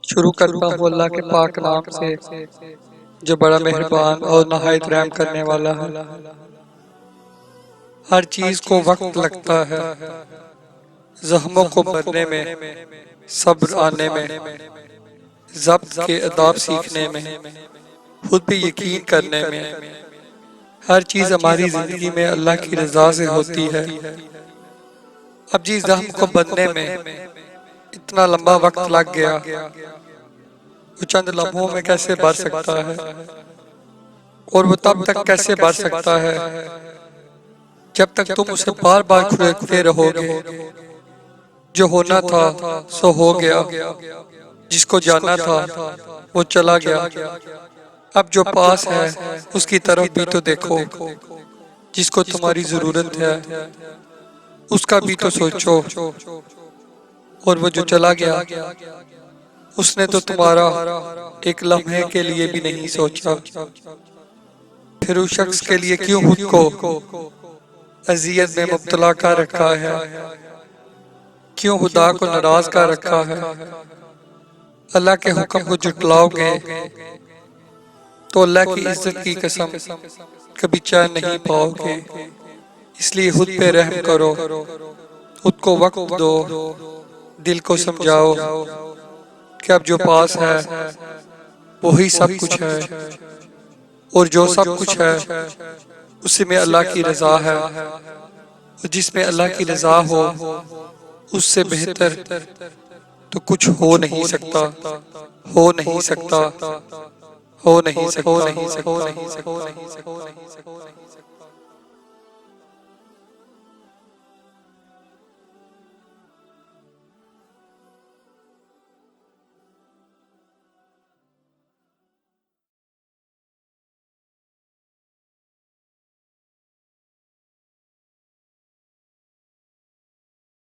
شروع کرتا ہوں اللہ کے پاک نام سے جو بڑا مہربان اور نہایت رحم کرنے والا ہے۔ ہر چیز کو وقت لگتا ہے، زخموں کو بھرنے میں، صبر آنے میں، ضبط کے آداب سیکھنے میں، خود پہ یقین کرنے میں۔ ہر چیز ہماری زندگی میں اللہ کی رضا سے ہوتی ہے۔ اب جس زخم کو بننے میں اتنا لمبا وقت لگ گیا، وہ چند لمحوں میں کیسے بڑھ سکتا ہے، اور وہ تب تک کیسے بڑھ سکتا ہے جب تک تم اسے بار بار کھرکتے رہو گے۔ جو ہونا تھا سو ہو گیا، جس کو جانا تھا وہ چلا گیا۔ اب جو پاس ہے اس کی طرف بھی تو دیکھو، جس کو تمہاری ضرورت ہے اس کا بھی تو سوچو۔ اور وہ جو چلا گیا اس نے تو تمہارا ایک لمحے کے لیے بھی نہیں سوچا۔ پھر اس شخص کے لیے کیوں خود کو اذیت میں مبتلا کر رکھا ہے؟ کیوں خدا کو ناراض کر رکھا ہے؟ اللہ کے حکم کو جھٹلاؤ گے تو اللہ کی عزت کی قسم کبھی چین نہیں پاؤ گے۔ اس لیے خود پہ رحم کرو، خود کو وقت دو، دل کو سمجھاؤ کہ اب جو پاس ہے وہی سب کچھ ہے، اور جو سب کچھ ہے اسی میں اللہ کی رضا ہے۔ اور جس میں اللہ کی رضا ہو اس سے بہتر تو کچھ ہو نہیں سکتا، ہو نہیں سکتا، ہو نہیں سکتا۔